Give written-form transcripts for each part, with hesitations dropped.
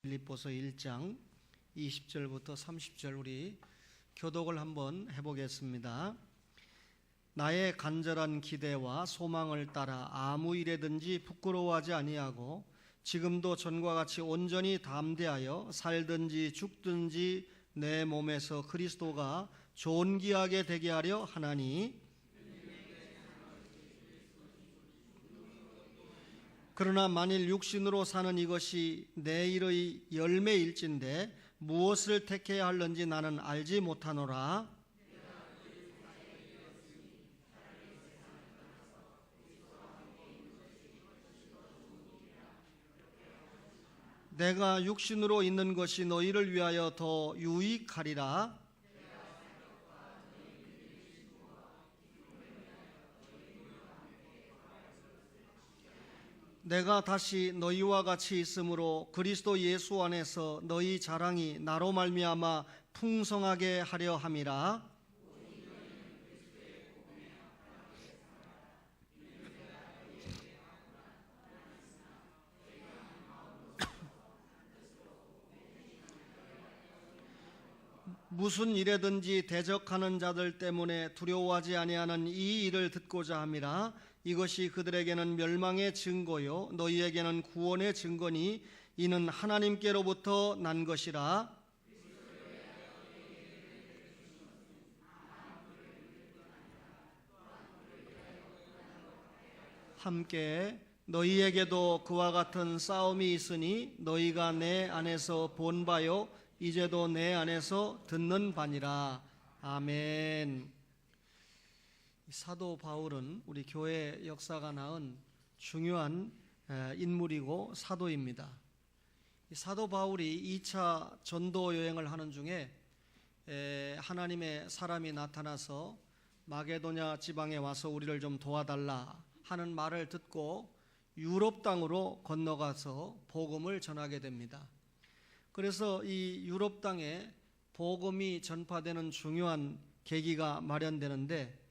빌립보서 1장 20절부터 30절 우리 교독을 한번 해보겠습니다. 나의 간절한 기대와 소망을 따라 아무 일에든지 부끄러워하지 아니하고 지금도 전과 같이 온전히 담대하여 살든지 죽든지 내 몸에서 그리스도가 존귀하게 되게 하려 하나니, 그러나 만일 육신으로 사는 이것이 내 일의 열매일진데 무엇을 택해야 할는지 나는 알지 못하노라. 내가 육신으로 있는 것이 너희를 위하여 더 유익하리라. 내가 다시 너희와 같이 있으므로 그리스도 예수 안에서 너희 자랑이 나로 말미암아 풍성하게 하려 함이라. 무슨 일에든지 대적하는 자들 때문에 두려워하지 아니하는 이 일을 듣고자 함이라. 이것이 그들에게는 멸망의 증거요 너희에게는 구원의 증거니 이는 하나님께로부터 난 것이라. 함께 너희에게도 그와 같은 싸움이 있으니 너희가 내 안에서 본 바요 이제도 내 안에서 듣는 바니라. 아멘. 사도 바울은 우리 교회 역사가 낳은 중요한 인물이고 사도입니다. 사도 바울이 2차 전도 여행을 하는 중에 하나님의 사람이 나타나서 마게도냐 지방에 와서 우리를 좀 도와달라 하는 말을 듣고 유럽 땅으로 건너가서 복음을 전하게 됩니다. 그래서 이 유럽 땅에 복음이 전파되는 중요한 계기가 마련되는데,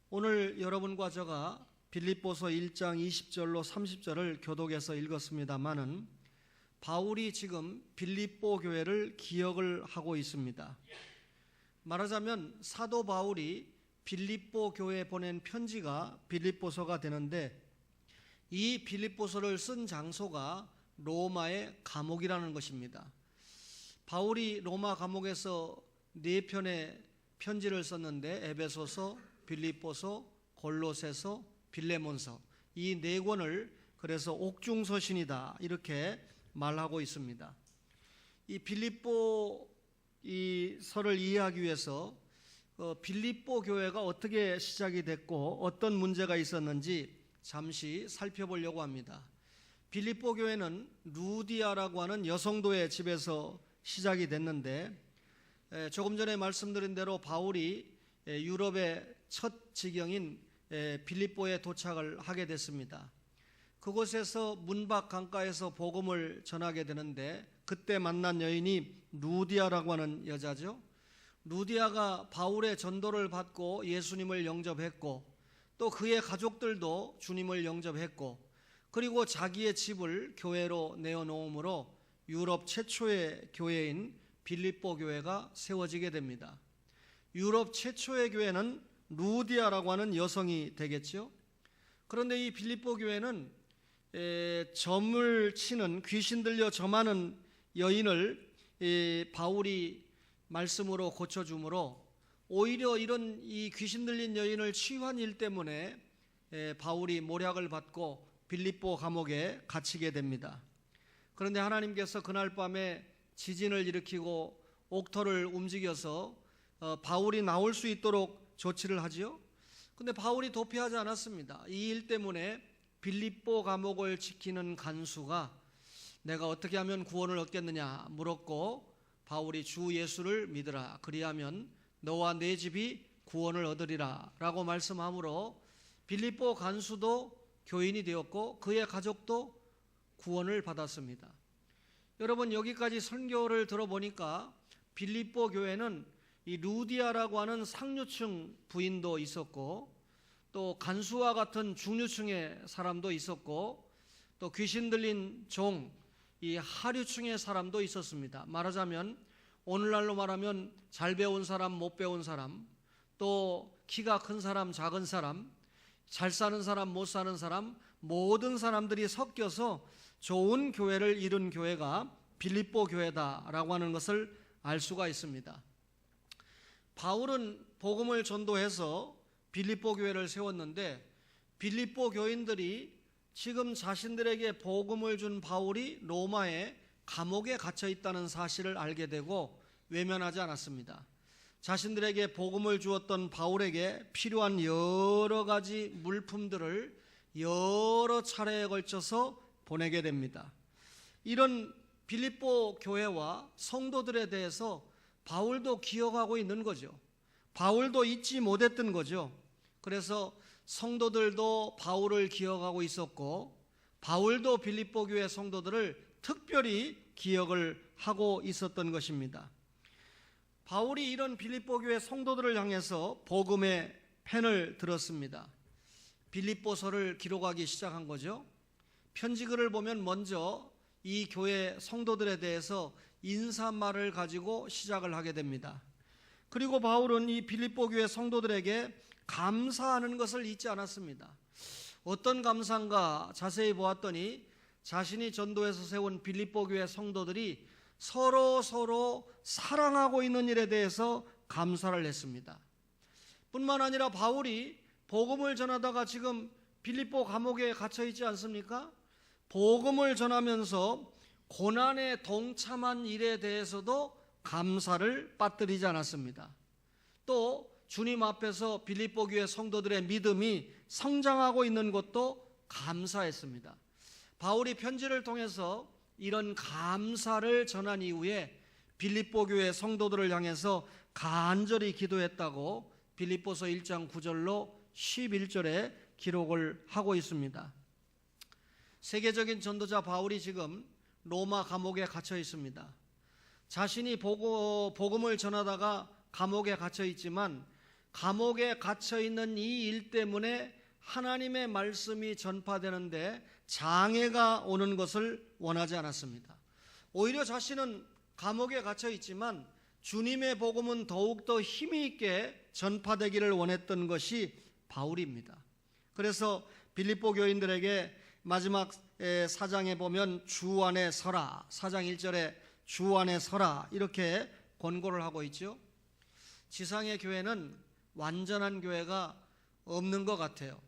오늘 여러분과 제가 빌립보서 1장 20절로 30절을 교독해서 읽었습니다마는 바울이 지금 빌립보 교회를 기억을 하고 있습니다. 말하자면 사도 바울이 빌립보 교회에 보낸 편지가 빌립보서가 되는데, 이 빌립보서를 쓴 장소가 로마의 감옥이라는 것입니다. 바울이 로마 감옥에서 4편의 편지를 썼는데 에베소서, 빌립보서, 골로새서, 빌레몬서, 이 4권을 그래서 옥중서신이다 이렇게 말하고 있습니다. 이 빌립보 이 서를 이해하기 위해서 빌립보 교회가 어떻게 시작이 됐고 어떤 문제가 있었는지 잠시 살펴보려고 합니다. 빌립보 교회는 루디아라고 하는 여성도의 집에서 시작이 됐는데, 조금 전에 말씀드린 대로 바울이 유럽의 첫 지경인 빌립보에 도착을 하게 됐습니다. 그곳에서 문밖 강가에서 복음을 전하게 되는데, 그때 만난 여인이 루디아라고 하는 여자죠. 루디아가 바울의 전도를 받고 예수님을 영접했고, 또 그의 가족들도 주님을 영접했고, 그리고 자기의 집을 교회로 내어놓음으로 유럽 최초의 교회인 빌립보 교회가 세워지게 됩니다. 유럽 최초의 교회는 루디아라고 하는 여성이 되겠죠. 그런데 이 빌립보 교회는 점을 치는, 귀신 들려 점하는 여인을 바울이 말씀으로 고쳐주므로 오히려 이런 이 귀신 들린 여인을 치유한 일 때문에 바울이 모략을 받고 빌립보 감옥에 갇히게 됩니다. 그런데 하나님께서 그날 밤에 지진을 일으키고 옥토를 움직여서 바울이 나올 수 있도록 조치를 하지요. 그런데 바울이 도피하지 않았습니다. 이 일 때문에 빌립보 감옥을 지키는 간수가 내가 어떻게 하면 구원을 얻겠느냐 물었고, 바울이 주 예수를 믿으라, 그리하면 너와 내 집이 구원을 얻으리라 라고 말씀하므로 빌립보 간수도 교인이 되었고 그의 가족도 구원을 받았습니다. 여러분, 여기까지 설교를 들어보니까 빌립보 교회는 이 루디아라고 하는 상류층 부인도 있었고, 또 간수와 같은 중류층의 사람도 있었고, 또 귀신 들린 종, 이 하류층의 사람도 있었습니다. 말하자면 오늘날로 말하면 잘 배운 사람, 못 배운 사람, 또 키가 큰 사람, 작은 사람, 잘 사는 사람, 못 사는 사람, 모든 사람들이 섞여서 좋은 교회를 이룬 교회가 빌립보 교회다라고 하는 것을 알 수가 있습니다. 바울은 복음을 전도해서 빌립보 교회를 세웠는데 빌립보 교인들이 지금 자신들에게 복음을 준 바울이 로마의 감옥에 갇혀 있다는 사실을 알게 되고 외면하지 않았습니다. 자신들에게 복음을 주었던 바울에게 필요한 여러 가지 물품들을 여러 차례에 걸쳐서 보내게 됩니다. 이런 빌립보 교회와 성도들에 대해서 바울도 기억하고 있는 거죠. 바울도 잊지 못했던 거죠. 그래서 성도들도 바울을 기억하고 있었고 바울도 빌립보 교회 성도들을 특별히 기억을 하고 있었던 것입니다. 바울이 이런 빌립보 교회 성도들을 향해서 복음의 펜을 들었습니다. 빌립보서를 기록하기 시작한 거죠. 편지글을 보면 먼저 이 교회 성도들에 대해서 인사말을 가지고 시작을 하게 됩니다. 그리고 바울은 이 빌립보 교회 성도들에게 감사하는 것을 잊지 않았습니다. 어떤 감사인가 자세히 보았더니 자신이 전도해서 세운 빌립보 교회 성도들이 서로 사랑하고 있는 일에 대해서 감사를 했습니다. 뿐만 아니라 바울이 복음을 전하다가 지금 빌립보 감옥에 갇혀 있지 않습니까? 복음을 전하면서 고난에 동참한 일에 대해서도 감사를 빠뜨리지 않았습니다. 또 주님 앞에서 빌립보 교회 성도들의 믿음이 성장하고 있는 것도 감사했습니다. 바울이 편지를 통해서 이런 감사를 전한 이후에 빌립보 교회 성도들을 향해서 간절히 기도했다고 빌립보서 1장 9절로 11절에 기록을 하고 있습니다. 세계적인 전도자 바울이 지금 로마 감옥에 갇혀 있습니다. 자신이 복음을 전하다가 감옥에 갇혀 있지만 감옥에 갇혀 있는 이 일 때문에 하나님의 말씀이 전파되는데 장애가 오는 것을 원하지 않았습니다. 오히려 자신은 감옥에 갇혀 있지만 주님의 복음은 더욱더 힘이 있게 전파되기를 원했던 것이 바울입니다. 그래서 빌립보 교인들에게 마지막 4장에 보면 주 안에 서라, 4장 1절에 주 안에 서라 이렇게 권고를 하고 있죠. 지상의 교회는 완전한 교회가 없는 것 같아요.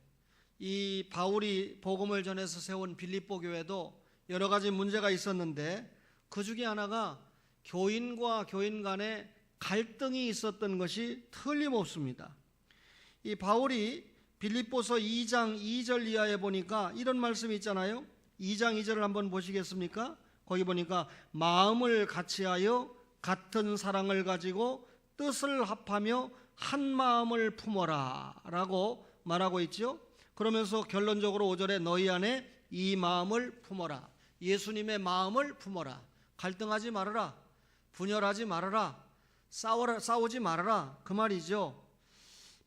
이 바울이 복음을 전해서 세운 빌립보 교회도 여러 가지 문제가 있었는데 그 중에 하나가 교인과 교인 간에 갈등이 있었던 것이 틀림없습니다. 이 바울이 빌립보서 2장 2절 이하에 보니까 이런 말씀이 있잖아요. 2장 2절을 한번 보시겠습니까? 거기 보니까 마음을 같이하여 같은 사랑을 가지고 뜻을 합하며 한 마음을 품어라 라고 말하고 있죠. 그러면서 결론적으로 5절에 너희 안에 이 마음을 품어라, 예수님의 마음을 품어라, 갈등하지 말아라, 분열하지 말아라, 싸우지 말아라 그 말이죠.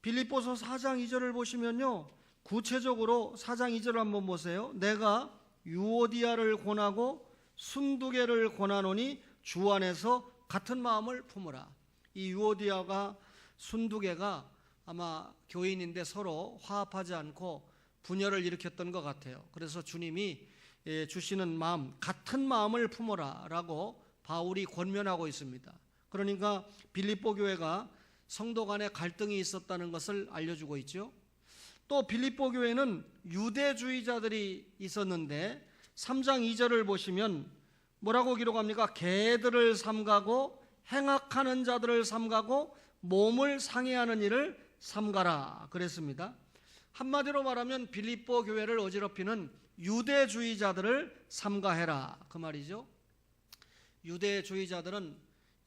빌립보서 4장 2절을 보시면요, 구체적으로 4장 2절을 한번 보세요. 내가 유오디아를 권하고 순두개를 권하노니 주 안에서 같은 마음을 품으라. 이 유오디아가 순두개가 아마 교인인데 서로 화합하지 않고 분열을 일으켰던 것 같아요. 그래서 주님이 주시는 마음, 같은 마음을 품어라 라고 바울이 권면하고 있습니다. 그러니까 빌립보 교회가 성도 간에 갈등이 있었다는 것을 알려주고 있죠. 또 빌립보 교회는 유대주의자들이 있었는데 3장 2절을 보시면 뭐라고 기록합니까? 개들을 삼가고 행악하는 자들을 삼가고 몸을 상해하는 일을 삼가라 그랬습니다. 한마디로 말하면 빌립보 교회를 어지럽히는 유대주의자들을 삼가해라 그 말이죠. 유대주의자들은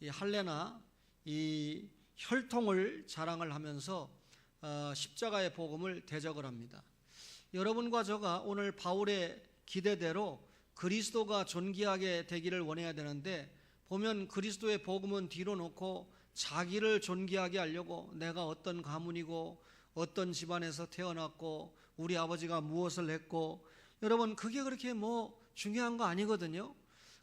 이 할례나 이 혈통을 자랑을 하면서 십자가의 복음을 대적을 합니다. 여러분과 저가 오늘 바울의 기대대로 그리스도가 존귀하게 되기를 원해야 되는데 보면 그리스도의 복음은 뒤로 놓고 자기를 존귀하게 하려고 내가 어떤 가문이고 어떤 집안에서 태어났고 우리 아버지가 무엇을 했고, 여러분 그게 그렇게 중요한 거 아니거든요.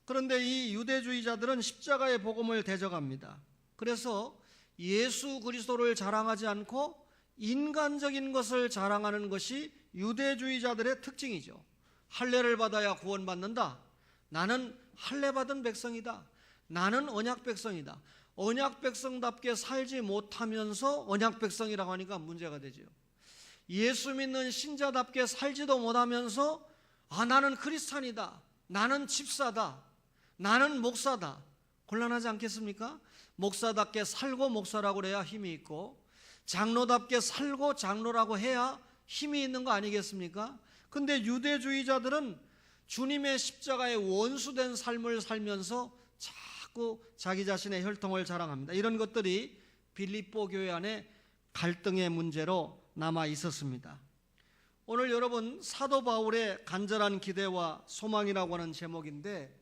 그런데 이 유대주의자들은 십자가의 복음을 대적합니다. 그래서 예수 그리스도를 자랑하지 않고 인간적인 것을 자랑하는 것이 유대주의자들의 특징이죠. 할례를 받아야 구원받는다. 나는 할례 받은 백성이다. 나는 언약 백성이다. 언약 백성답게 살지 못하면서 언약 백성이라고 하니까 문제가 되죠. 예수 믿는 신자답게 살지도 못하면서 나는 크리스찬이다. 나는 집사다. 나는 목사다. 곤란하지 않겠습니까? 목사답게 살고 목사라고 그래야 힘이 있고, 장로답게 살고 장로라고 해야 힘이 있는 거 아니겠습니까? 근데 유대주의자들은 주님의 십자가의 원수된 삶을 살면서 자꾸 자기 자신의 혈통을 자랑합니다. 이런 것들이 빌립보 교회 안에 갈등의 문제로 남아 있었습니다. 오늘 여러분, 사도 바울의 간절한 기대와 소망이라고 하는 제목인데,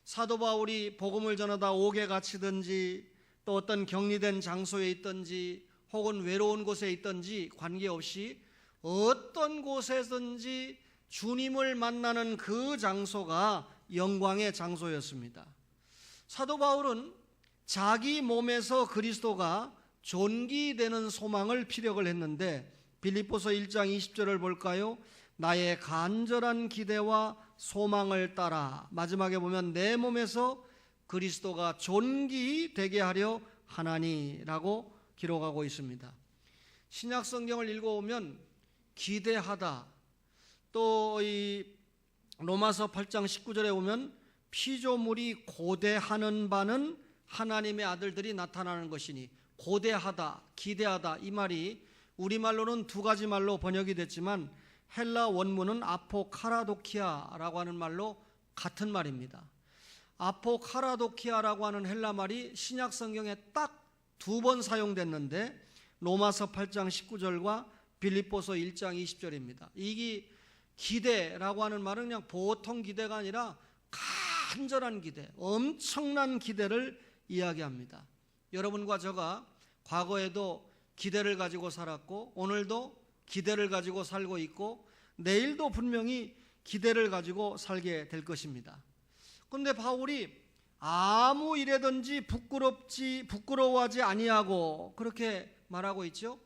사도 바울이 복음을 전하다 옥에 갇히든지 또 어떤 격리된 장소에 있든지 혹은 외로운 곳에 있든지 관계없이 어떤 곳에든지 주님을 만나는 그 장소가 영광의 장소였습니다. 사도 바울은 자기 몸에서 그리스도가 존귀되는 소망을 피력을 했는데, 빌립보서 1장 20절을 볼까요? 나의 간절한 기대와 소망을 따라, 마지막에 보면 내 몸에서 그리스도가 존귀되게 하려 하나니라고 기록하고 있습니다. 신약 성경을 읽어보면 기대하다, 또 이 로마서 8장 19절에 보면 피조물이 고대하는 바는 하나님의 아들들이 나타나는 것이니, 고대하다, 기대하다, 이 말이 우리말로는 두 가지 말로 번역이 됐지만 헬라 원문은 아포카라도키아라고 하는 말로 같은 말입니다. 아포카라도키아라고 하는 헬라 말이 신약 성경에 딱 두 번 사용됐는데 로마서 8장 19절과 빌립보서 1장 20절입니다. 이게 기대라고 하는 말은 그냥 보통 기대가 아니라 간절한 기대, 엄청난 기대를 이야기합니다. 여러분과 제가 과거에도 기대를 가지고 살았고, 오늘도 기대를 가지고 살고 있고, 내일도 분명히 기대를 가지고 살게 될 것입니다. 그런데 바울이 아무 일에든지 부끄러워하지 아니하고 그렇게 말하고 있죠.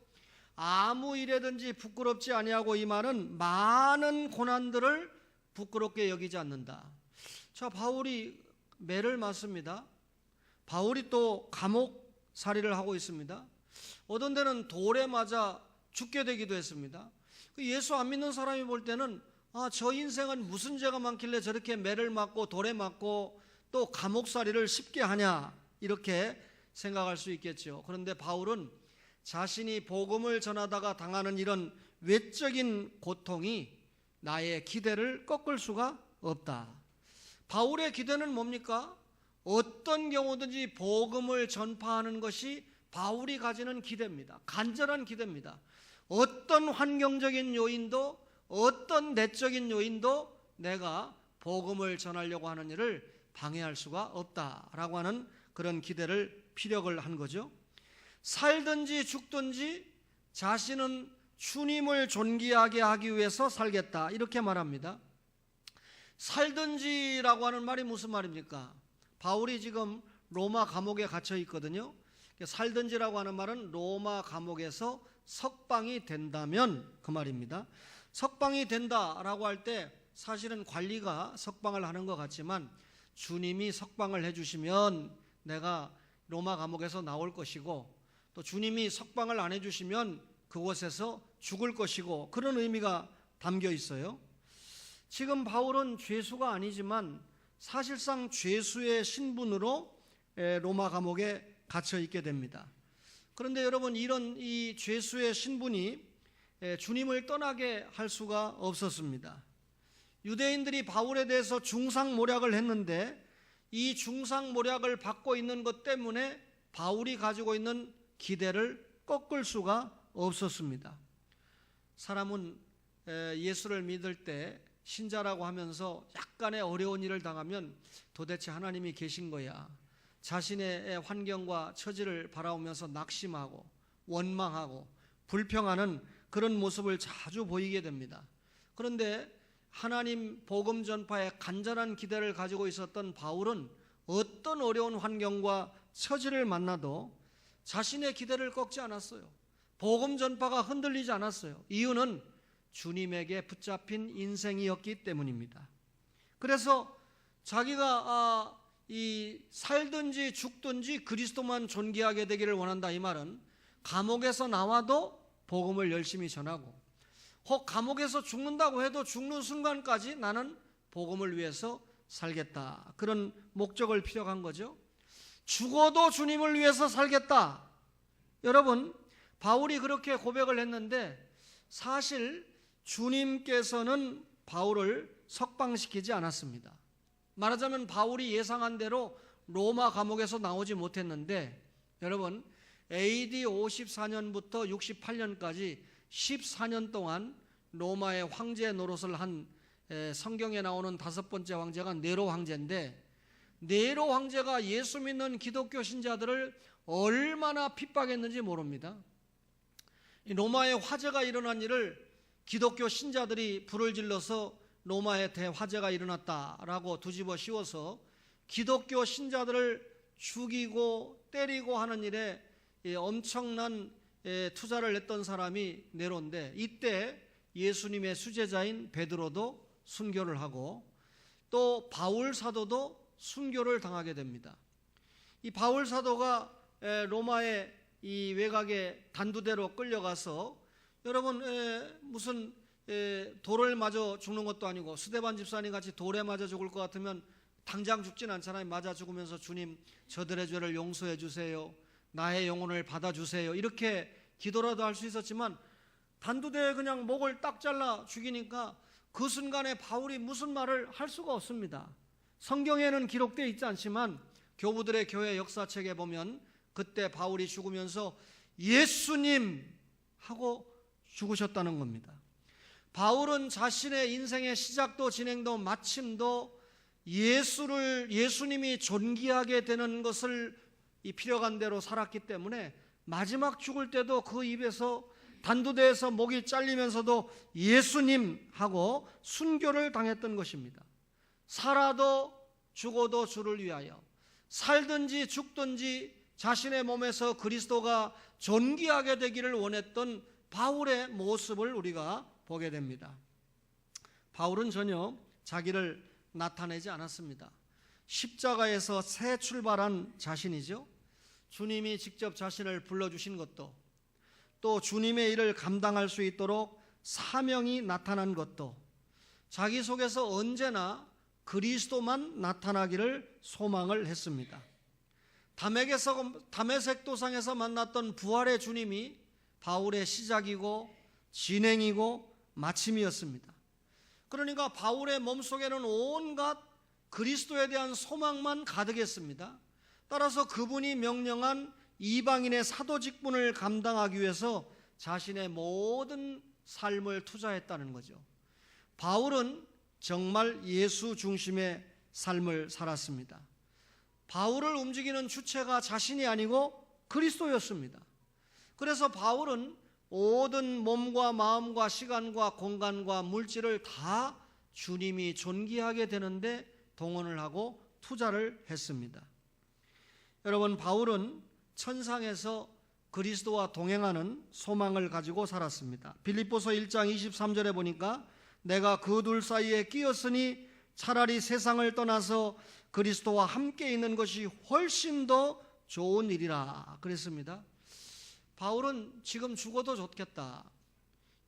아무 일에든지 부끄럽지 아니하고, 이 말은 많은 고난들을 부끄럽게 여기지 않는다. 자, 바울이 매를 맞습니다. 바울이 또 감옥살이를 하고 있습니다. 어떤 데는 돌에 맞아 죽게 되기도 했습니다. 예수 안 믿는 사람이 볼 때는 저 인생은 무슨 죄가 많길래 저렇게 매를 맞고 돌에 맞고 또 감옥살이를 쉽게 하냐, 이렇게 생각할 수 있겠죠. 그런데 바울은 자신이 복음을 전하다가 당하는 이런 외적인 고통이 나의 기대를 꺾을 수가 없다. 바울의 기대는 뭡니까? 어떤 경우든지 복음을 전파하는 것이 바울이 가지는 기대입니다. 간절한 기대입니다. 어떤 환경적인 요인도, 어떤 내적인 요인도 내가 복음을 전하려고 하는 일을 방해할 수가 없다라고 하는 그런 기대를 피력을 한 거죠. 살든지 죽든지 자신은 주님을 존귀하게 하기 위해서 살겠다, 이렇게 말합니다. 살든지라고 하는 말이 무슨 말입니까? 바울이 지금 로마 감옥에 갇혀 있거든요. 살든지라고 하는 말은 로마 감옥에서 석방이 된다면 그 말입니다. 석방이 된다라고 할 때 사실은 관리가 석방을 하는 것 같지만, 주님이 석방을 해주시면 내가 로마 감옥에서 나올 것이고, 또 주님이 석방을 안 해주시면 그곳에서 죽을 것이고, 그런 의미가 담겨 있어요. 지금 바울은 죄수가 아니지만 사실상 죄수의 신분으로 로마 감옥에 갇혀 있게 됩니다. 그런데 여러분, 이런 이 죄수의 신분이 주님을 떠나게 할 수가 없었습니다. 유대인들이 바울에 대해서 중상모략을 했는데, 이 중상모략을 받고 있는 것 때문에 바울이 가지고 있는 기대를 꺾을 수가 없었습니다. 사람은 예수를 믿을 때 신자라고 하면서 약간의 어려운 일을 당하면 도대체 하나님이 계신 거야, 자신의 환경과 처지를 바라보면서 낙심하고 원망하고 불평하는 그런 모습을 자주 보이게 됩니다. 그런데 하나님 복음 전파에 간절한 기대를 가지고 있었던 바울은 어떤 어려운 환경과 처지를 만나도 자신의 기대를 꺾지 않았어요. 복음 전파가 흔들리지 않았어요. 이유는 주님에게 붙잡힌 인생이었기 때문입니다. 그래서 자기가 살든지 죽든지 그리스도만 존귀하게 되기를 원한다, 이 말은 감옥에서 나와도 복음을 열심히 전하고, 혹 감옥에서 죽는다고 해도 죽는 순간까지 나는 복음을 위해서 살겠다, 그런 목적을 피력한 거죠. 죽어도 주님을 위해서 살겠다. 여러분, 바울이 그렇게 고백을 했는데 사실 주님께서는 바울을 석방시키지 않았습니다. 말하자면 바울이 예상한 대로 로마 감옥에서 나오지 못했는데, 여러분, AD 54년부터 68년까지 14년 동안 로마의 황제 노릇을 한 성경에 나오는 5번째 황제가 네로 황제인데, 네로 황제가 예수 믿는 기독교 신자들을 얼마나 핍박했는지 모릅니다. 로마에 화재가 일어난 일을 기독교 신자들이 불을 질러서 로마에 대화재가 일어났다라고 뒤집어 씌워서 기독교 신자들을 죽이고 때리고 하는 일에 엄청난 투자를 했던 사람이 네로인데, 이때 예수님의 수제자인 베드로도 순교를 하고 또 바울 사도도 순교를 당하게 됩니다. 이 바울 사도가 로마의 이 외곽의 단두대로 끌려가서, 여러분, 무슨 돌을 맞아 죽는 것도 아니고 스데반 집사님 같이 돌에 맞아 죽을 것 같으면 당장 죽진 않잖아요. 맞아 죽으면서 주님, 저들의 죄를 용서해 주세요, 나의 영혼을 받아주세요, 이렇게 기도라도 할 수 있었지만 단두대에 그냥 목을 딱 잘라 죽이니까 그 순간에 바울이 무슨 말을 할 수가 없습니다. 성경에는 기록되어 있지 않지만 교부들의 교회 역사책에 보면 그때 바울이 죽으면서 예수님 하고 죽으셨다는 겁니다. 바울은 자신의 인생의 시작도 진행도 마침도 예수님이 존귀하게 되는 것을 필요한 대로 살았기 때문에 마지막 죽을 때도 그 입에서, 단두대에서 목이 잘리면서도 예수님 하고 순교를 당했던 것입니다. 살아도 죽어도 주를 위하여, 살든지 죽든지 자신의 몸에서 그리스도가 존귀하게 되기를 원했던 바울의 모습을 우리가 보게 됩니다. 바울은 전혀 자기를 나타내지 않았습니다. 십자가에서 새 출발한 자신이죠. 주님이 직접 자신을 불러주신 것도, 또 주님의 일을 감당할 수 있도록 사명이 나타난 것도, 자기 속에서 언제나 그리스도만 나타나기를 소망을 했습니다. 다메섹 도상에서 만났던 부활의 주님이 바울의 시작이고 진행이고 마침이었습니다. 그러니까 바울의 몸속에는 온갖 그리스도에 대한 소망만 가득했습니다. 따라서 그분이 명령한 이방인의 사도 직분을 감당하기 위해서 자신의 모든 삶을 투자했다는 거죠. 바울은 정말 예수 중심의 삶을 살았습니다. 바울을 움직이는 주체가 자신이 아니고 그리스도였습니다. 그래서 바울은 모든 몸과 마음과 시간과 공간과 물질을 다 주님이 존귀하게 되는데 동원을 하고 투자를 했습니다. 여러분, 바울은 천상에서 그리스도와 동행하는 소망을 가지고 살았습니다. 빌립보서 1장 23절에 보니까 내가 그 둘 사이에 끼었으니 차라리 세상을 떠나서 그리스도와 함께 있는 것이 훨씬 더 좋은 일이라 그랬습니다. 바울은 지금 죽어도 좋겠다.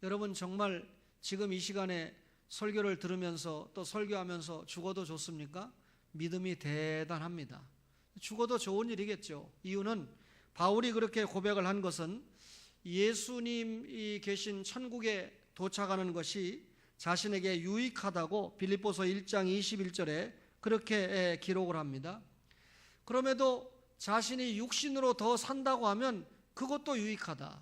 여러분, 정말 지금 이 시간에 설교를 들으면서 또 설교하면서 죽어도 좋습니까? 믿음이 대단합니다. 죽어도 좋은 일이겠죠. 이유는 바울이 그렇게 고백을 한 것은 예수님이 계신 천국에 도착하는 것이 자신에게 유익하다고 빌립보서 1장 21절에 그렇게 기록을 합니다. 그럼에도 자신이 육신으로 더 산다고 하면 그것도 유익하다.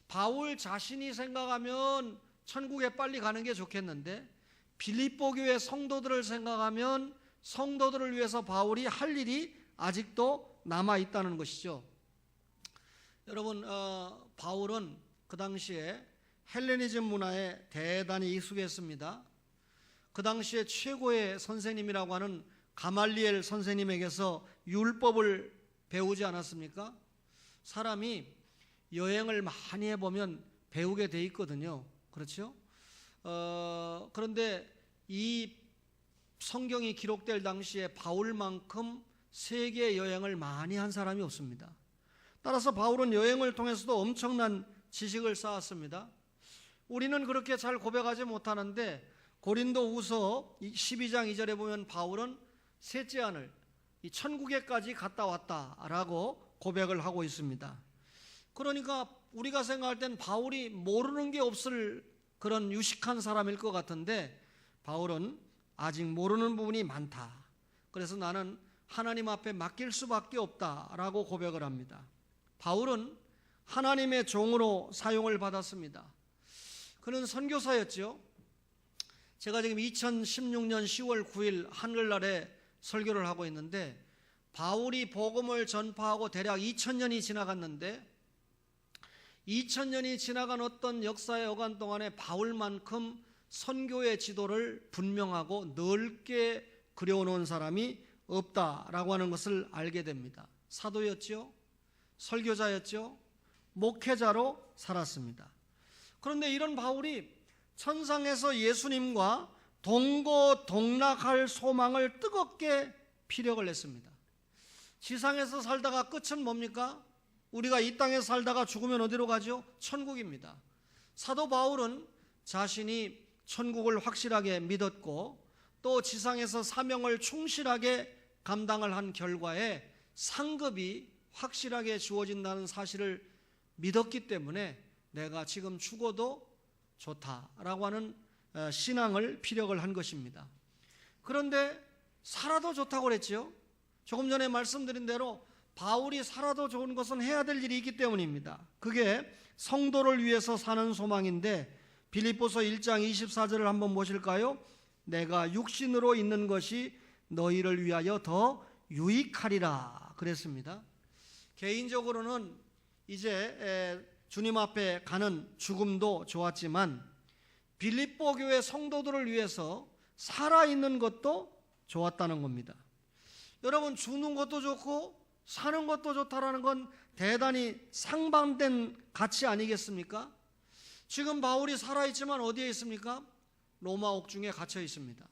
바울 자신이 생각하면 천국에 빨리 가는 게 좋겠는데 빌립보 교회 성도들을 생각하면 성도들을 위해서 바울이 할 일이 아직도 남아있다는 것이죠. 여러분, 바울은 그 당시에 헬레니즘 문화에 대단히 익숙했습니다. 그 당시에 최고의 선생님이라고 하는 가말리엘 선생님에게서 율법을 배우지 않았습니까? 사람이 여행을 많이 해보면 배우게 돼 있거든요. 그렇죠? 그런데 이 성경이 기록될 당시에 바울만큼 세계 여행을 많이 한 사람이 없습니다. 따라서 바울은 여행을 통해서도 엄청난 지식을 쌓았습니다. 우리는 그렇게 잘 고백하지 못하는데 고린도후서 12장 2절에 보면 바울은 셋째 하늘, 이 천국에까지 갔다 왔다라고 고백을 하고 있습니다. 그러니까 우리가 생각할 땐 바울이 모르는 게 없을 그런 유식한 사람일 것 같은데 바울은 아직 모르는 부분이 많다. 그래서 나는 하나님 앞에 맡길 수밖에 없다라고 고백을 합니다. 바울은 하나님의 종으로 사용을 받았습니다. 그는 선교사였죠. 제가 지금 2016년 10월 9일 한글날에 설교를 하고 있는데 바울이 복음을 전파하고 대략 2000년이 지나갔는데 2000년이 지나간 어떤 역사의 여간 동안에 바울만큼 선교의 지도를 분명하고 넓게 그려놓은 사람이 없다라고 하는 것을 알게 됩니다. 사도였죠. 설교자였죠. 목회자로 살았습니다. 그런데 이런 바울이 천상에서 예수님과 동고동락할 소망을 뜨겁게 피력을 했습니다. 지상에서 살다가 끝은 뭡니까? 우리가 이 땅에 살다가 죽으면 어디로 가죠? 천국입니다. 사도 바울은 자신이 천국을 확실하게 믿었고 또 지상에서 사명을 충실하게 감당을 한 결과에 상급이 확실하게 주어진다는 사실을 믿었기 때문에 내가 지금 죽어도 좋다라고 하는 신앙을 피력을 한 것입니다. 그런데 살아도 좋다고 그랬죠. 조금 전에 말씀드린 대로 바울이 살아도 좋은 것은 해야 될 일이 있기 때문입니다. 그게 성도를 위해서 사는 소망인데 빌립보서 1장 24절을 한번 보실까요? 내가 육신으로 있는 것이 너희를 위하여 더 유익하리라 그랬습니다. 개인적으로는 이제 주님 앞에 가는 죽음도 좋았지만 빌립보 교회 성도들을 위해서 살아있는 것도 좋았다는 겁니다. 여러분, 죽는 것도 좋고 사는 것도 좋다라는 건 대단히 상반된 가치 아니겠습니까? 지금 바울이 살아있지만 어디에 있습니까? 로마 옥중에 갇혀 있습니다.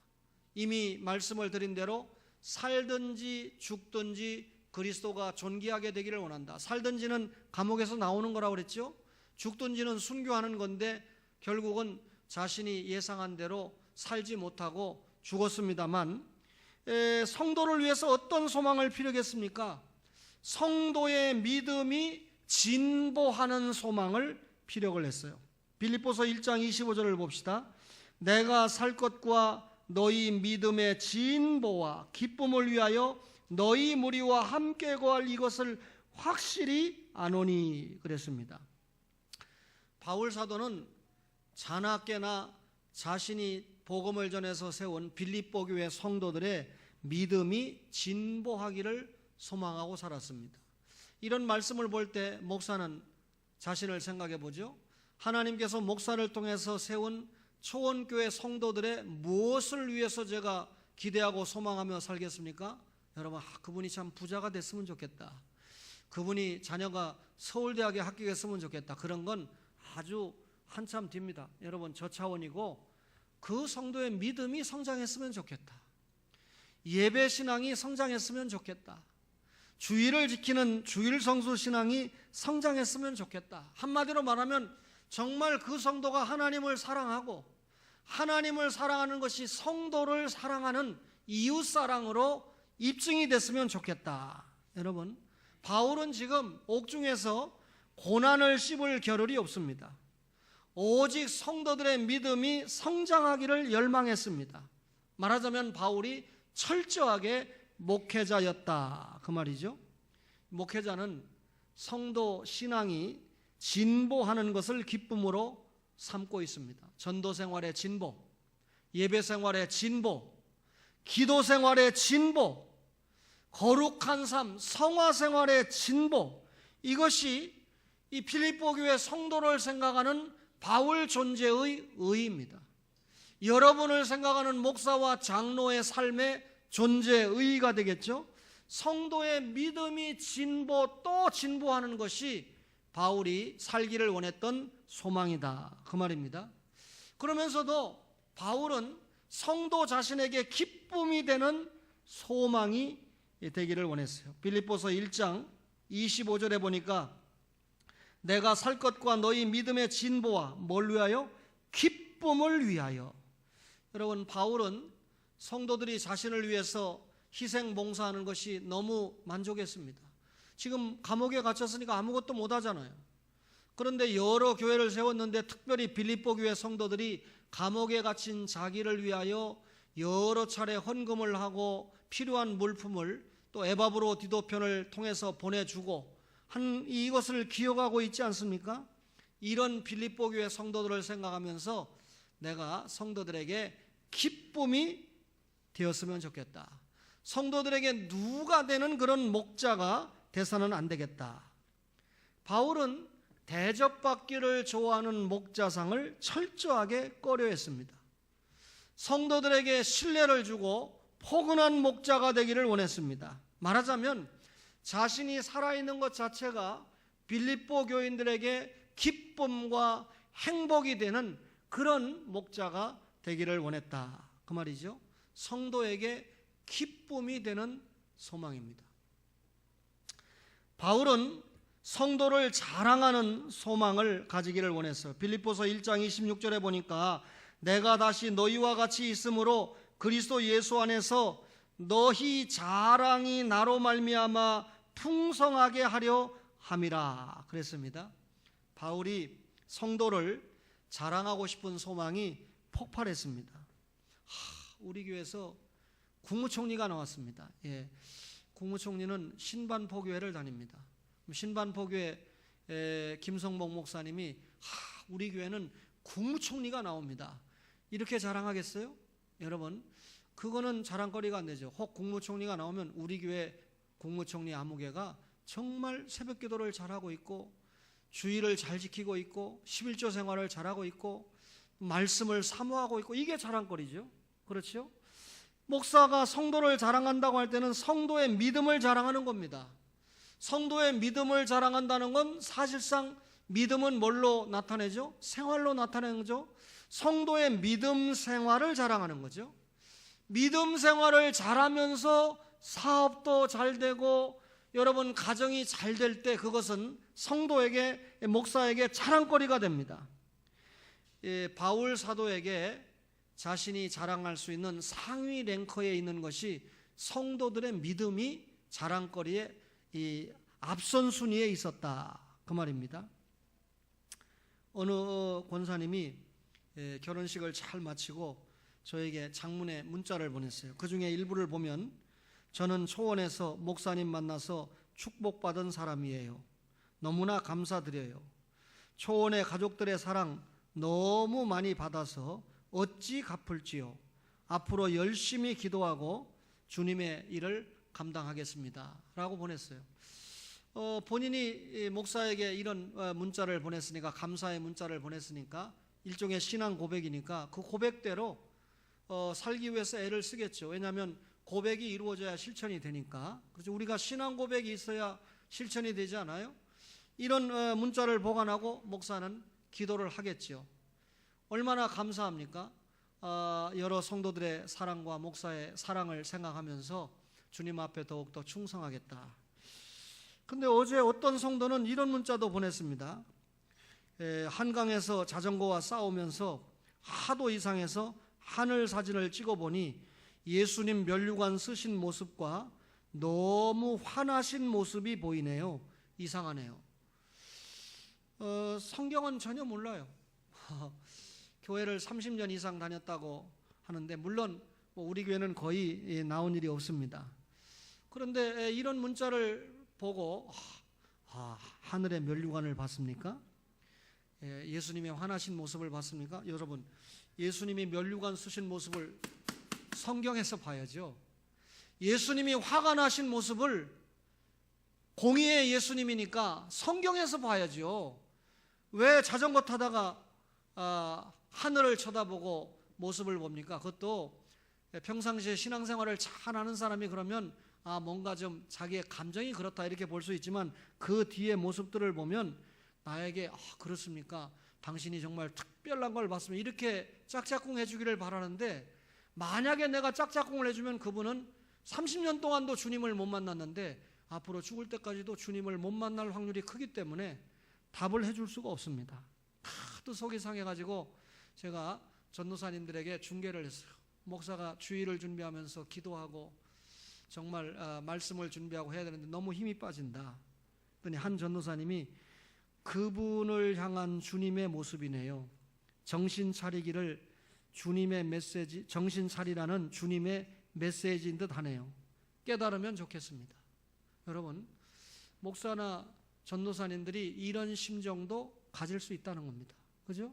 이미 말씀을 드린 대로 살든지 죽든지 그리스도가 존귀하게 되기를 원한다. 살든지는 감옥에서 나오는 거라고 그랬죠. 죽든지는 순교하는 건데 결국은 자신이 예상한 대로 살지 못하고 죽었습니다만 성도를 위해서 어떤 소망을 피력했습니까? 성도의 믿음이 진보하는 소망을 피력을 했어요. 빌립보서 1장 25절을 봅시다. 내가 살 것과 너희 믿음의 진보와 기쁨을 위하여 너희 무리와 함께 거할 이것을 확실히 아노니 그랬습니다. 바울 사도는 자나깨나 자신이 복음을 전해서 세운 빌립보 교회 성도들의 믿음이 진보하기를 소망하고 살았습니다. 이런 말씀을 볼 때 목사는 자신을 생각해 보죠. 하나님께서 목사를 통해서 세운 초원교회 성도들의 무엇을 위해서 제가 기대하고 소망하며 살겠습니까? 여러분, 그분이 참 부자가 됐으면 좋겠다. 그분이 자녀가 서울대학에 합격했으면 좋겠다. 그런 건 아주 한참 뒤입니다. 여러분, 저 차원이고 그 성도의 믿음이 성장했으면 좋겠다. 예배 신앙이 성장했으면 좋겠다. 주일을 지키는 주일 성수 신앙이 성장했으면 좋겠다. 한마디로 말하면 정말 그 성도가 하나님을 사랑하고 하나님을 사랑하는 것이 성도를 사랑하는 이웃사랑으로 입증이 됐으면 좋겠다. 여러분, 바울은 지금 옥중에서 고난을 씹을 겨를이 없습니다. 오직 성도들의 믿음이 성장하기를 열망했습니다. 말하자면 바울이 철저하게 목회자였다 그 말이죠. 목회자는 성도 신앙이 진보하는 것을 기쁨으로 삼고 있습니다. 전도 생활의 진보, 예배 생활의 진보, 기도 생활의 진보, 거룩한 삶, 성화 생활의 진보, 이것이 이 필립보 교회 성도를 생각하는 바울 존재의 의의입니다. 여러분을 생각하는 목사와 장로의 삶의 존재 의의가 되겠죠. 성도의 믿음이 또 진보하는 것이 바울이 살기를 원했던 소망이다, 그 말입니다. 그러면서도 바울은 성도 자신에게 기쁨이 되는 소망이 되기를 원했어요. 빌립보서 1장 25절에 보니까 내가 살 것과 너희 믿음의 진보와 뭘 위하여? 기쁨을 위하여. 여러분, 바울은 성도들이 자신을 위해서 희생 봉사하는 것이 너무 만족했습니다. 지금 감옥에 갇혔으니까 아무것도 못하잖아요. 그런데 여러 교회를 세웠는데 특별히 빌립보 교회 성도들이 감옥에 갇힌 자기를 위하여 여러 차례 헌금을 하고 필요한 물품을 또 에바브로 디도편을 통해서 보내주고 이것을 기억하고 있지 않습니까? 이런 빌립보 교회 성도들을 생각하면서 내가 성도들에게 기쁨이 되었으면 좋겠다. 성도들에게 누가 되는 그런 목자가 돼서는 안 되겠다. 바울은 대접받기를 좋아하는 목자상을 철저하게 꺼려했습니다. 성도들에게 신뢰를 주고 포근한 목자가 되기를 원했습니다. 말하자면 자신이 살아있는 것 자체가 빌립보 교인들에게 기쁨과 행복이 되는 그런 목자가 되기를 원했다, 그 말이죠. 성도에게 기쁨이 되는 소망입니다. 바울은 성도를 자랑하는 소망을 가지기를 원했어요. 빌립보서 1장 26절에 보니까 내가 다시 너희와 같이 있으므로 그리스도 예수 안에서 너희 자랑이 나로 말미암아 풍성하게 하려 함이라 그랬습니다. 바울이 성도를 자랑하고 싶은 소망이 폭발했습니다. 우리 교회에서 국무총리가 나왔습니다. 국무총리는 신반포교회를 다닙니다. 신반포교회 김성복 목사님이 우리 교회는 국무총리가 나옵니다. 이렇게 자랑하겠어요? 여러분, 그거는 자랑거리가 안 되죠. 혹 국무총리가 나오면 우리 교회 국무총리 아무개가 정말 새벽기도를 잘하고 있고 주의를 잘 지키고 있고 11조 생활을 잘하고 있고 말씀을 사모하고 있고, 이게 자랑거리죠. 그렇죠? 목사가 성도를 자랑한다고 할 때는 성도의 믿음을 자랑하는 겁니다. 성도의 믿음을 자랑한다는 건 사실상 믿음은 뭘로 나타내죠? 생활로 나타내는 거죠. 성도의 믿음 생활을 자랑하는 거죠. 믿음 생활을 잘하면서 사업도 잘 되고 여러분 가정이 잘 될 때 그것은 성도에게, 목사에게 자랑거리가 됩니다. 바울 사도에게 자신이 자랑할 수 있는 상위 랭커에 있는 것이 성도들의 믿음이 자랑거리에 앞선 순위에 있었다, 그 말입니다. 어느 권사님이 결혼식을 잘 마치고 저에게 장문의 문자를 보냈어요. 그 중에 일부를 보면 저는 초원에서 목사님 만나서 축복받은 사람이에요. 너무나 감사드려요. 초원의 가족들의 사랑 너무 많이 받아서 어찌 갚을지요. 앞으로 열심히 기도하고 주님의 일을 감당하겠습니다 라고 보냈어요. 본인이 목사에게 이런 문자를 보냈으니까, 감사의 문자를 보냈으니까 일종의 신앙 고백이니까 그 고백대로 살기 위해서 애를 쓰겠죠. 왜냐하면 고백이 이루어져야 실천이 되니까. 그렇죠. 우리가 신앙 고백이 있어야 실천이 되지 않아요? 이런 문자를 보관하고 목사는 기도를 하겠죠. 얼마나 감사합니까? 여러 성도들의 사랑과 목사의 사랑을 생각하면서 주님 앞에 더욱더 충성하겠다. 근데 어제 어떤 성도는 이런 문자도 보냈습니다. 한강에서 자전거와 싸우면서 하도 이상해서 하늘 사진을 찍어보니 예수님 면류관 쓰신 모습과 너무 화나신 모습이 보이네요. 이상하네요. 성경은 전혀 몰라요. 교회를 30년 이상 다녔다고 하는데 물론 우리 교회는 거의 나온 일이 없습니다. 그런데 이런 문자를 보고 하늘의 면류관을 봤습니까? 예수님의 화나신 모습을 봤습니까? 여러분, 예수님이 면류관 쓰신 모습을 성경에서 봐야죠. 예수님이 화가 나신 모습을, 공의의 예수님이니까 성경에서 봐야죠. 왜 자전거 타다가 하늘을 쳐다보고 모습을 봅니까? 그것도 평상시에 신앙생활을 잘 하는 사람이 그러면 뭔가 좀 자기의 감정이 그렇다 이렇게 볼 수 있지만 그 뒤에 모습들을 보면 나에게 그렇습니까? 당신이 정말 특별한 걸 봤으면 이렇게 짝짝꿍 해주기를 바라는데, 만약에 내가 짝짝꿍을 해주면 그분은 30년 동안도 주님을 못 만났는데 앞으로 죽을 때까지도 주님을 못 만날 확률이 크기 때문에 답을 해줄 수가 없습니다. 하도 속이 상해가지고 제가 전도사님들에게 중계를 했어요. 목사가 주일을 준비하면서 기도하고 정말 말씀을 준비하고 해야 되는데 너무 힘이 빠진다. 그랬더니 한 전도사님이 그분을 향한 주님의 모습이네요. 정신 차리기를 주님의 메시지, 정신 차리라는 주님의 메시지인 듯 하네요. 깨달으면 좋겠습니다. 여러분, 목사나 전도사님들이 이런 심정도 가질 수 있다는 겁니다. 그죠?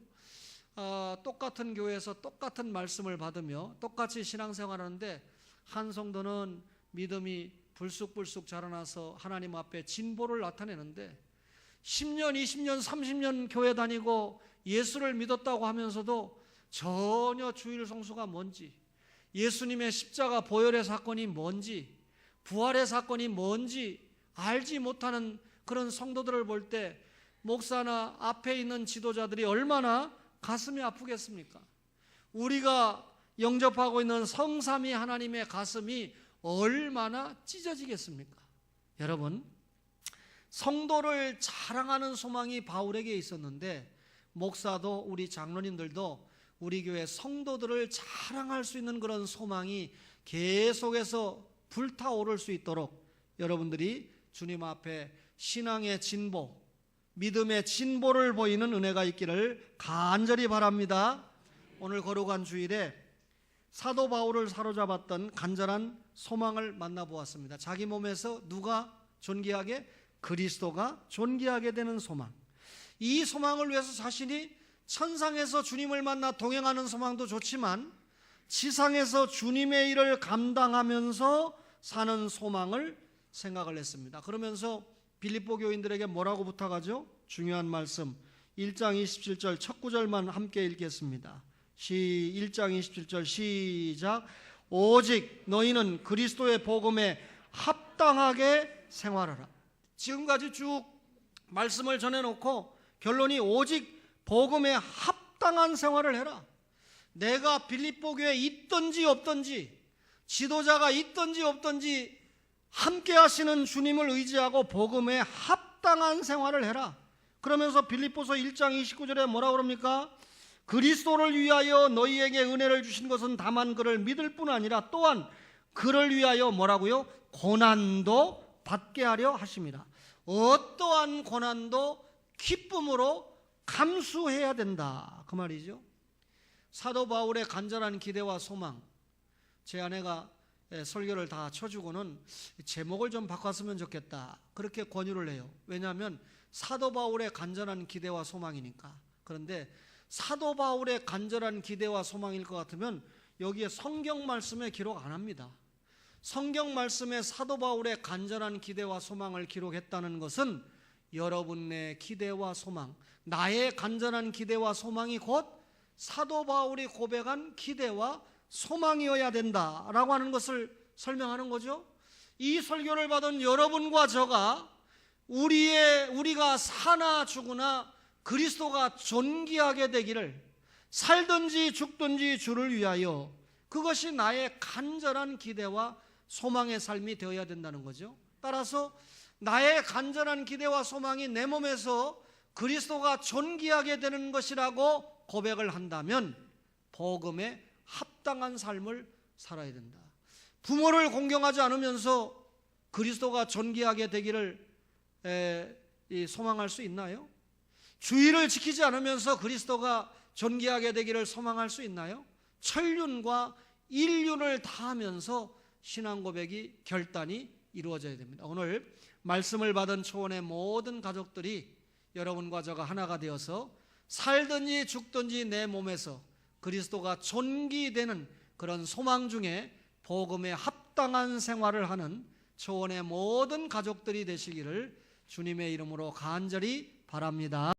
똑같은 교회에서 똑같은 말씀을 받으며 똑같이 신앙생활하는데 한 성도는 믿음이 불쑥불쑥 자라나서 하나님 앞에 진보를 나타내는데 10년, 20년, 30년 교회 다니고 예수를 믿었다고 하면서도 전혀 주일 성수가 뭔지, 예수님의 십자가 보혈의 사건이 뭔지, 부활의 사건이 뭔지 알지 못하는 그런 성도들을 볼 때 목사나 앞에 있는 지도자들이 얼마나 가슴이 아프겠습니까? 우리가 영접하고 있는 성삼위 하나님의 가슴이 얼마나 찢어지겠습니까? 여러분, 성도를 자랑하는 소망이 바울에게 있었는데 목사도 우리 장로님들도 우리 교회 성도들을 자랑할 수 있는 그런 소망이 계속해서 불타오를 수 있도록 여러분들이 주님 앞에 신앙의 진보, 믿음의 진보를 보이는 은혜가 있기를 간절히 바랍니다. 오늘 거룩한 주일에 사도 바울을 사로잡았던 간절한 소망을 만나보았습니다. 자기 몸에서 누가 존귀하게? 그리스도가 존귀하게 되는 소망. 이 소망을 위해서 자신이 천상에서 주님을 만나 동행하는 소망도 좋지만 지상에서 주님의 일을 감당하면서 사는 소망을 생각을 했습니다. 그러면서 빌립보 교인들에게 뭐라고 부탁하죠? 중요한 말씀 1장 27절 첫 구절만 함께 읽겠습니다. 1장 27절 시작. 오직 너희는 그리스도의 복음에 합당하게 생활하라. 지금까지 쭉 말씀을 전해놓고 결론이 오직 복음에 합당한 생활을 해라. 내가 빌립보 교회에 있든지 없든지, 지도자가 있든지 없든지 함께 하시는 주님을 의지하고 복음에 합당한 생활을 해라. 그러면서 빌립보서 1장 29절에 뭐라고 그럽니까? 그리스도를 위하여 너희에게 은혜를 주신 것은 다만 그를 믿을 뿐 아니라 또한 그를 위하여 뭐라고요? 고난도 받게 하려 하심이라. 어떠한 고난도 기쁨으로 감수해야 된다, 그 말이죠. 사도 바울의 간절한 기대와 소망, 제 아내가 설교를 다 쳐주고는 제목을 좀 바꿨으면 좋겠다 그렇게 권유를 해요. 왜냐하면 사도 바울의 간절한 기대와 소망이니까. 그런데 사도 바울의 간절한 기대와 소망일 것 같으면 여기에 성경 말씀에 기록 안 합니다. 성경 말씀에 사도 바울의 간절한 기대와 소망을 기록했다는 것은 여러분의 기대와 소망, 나의 간절한 기대와 소망이 곧 사도 바울이 고백한 기대와 소망이어야 된다라고 하는 것을 설명하는 거죠. 이 설교를 받은 여러분과 저가 우리가 사나 죽으나 그리스도가 존귀하게 되기를, 살든지 죽든지 주를 위하여, 그것이 나의 간절한 기대와 소망의 삶이 되어야 된다는 거죠. 따라서 나의 간절한 기대와 소망이 내 몸에서 그리스도가 존귀하게 되는 것이라고 고백을 한다면 복음에 합당한 삶을 살아야 된다. 부모를 공경하지 않으면서 그리스도가 존귀하게 되기를 소망할 수 있나요? 주의를 지키지 않으면서 그리스도가 존귀하게 되기를 소망할 수 있나요? 천륜과 일륜을 다하면서 신앙 고백이 결단이 이루어져야 됩니다. 오늘 말씀을 받은 초원의 모든 가족들이 여러분과 저가 하나가 되어서 살든지 죽든지 내 몸에서 그리스도가 존귀되는 그런 소망 중에 복음에 합당한 생활을 하는 초원의 모든 가족들이 되시기를 주님의 이름으로 간절히 바랍니다.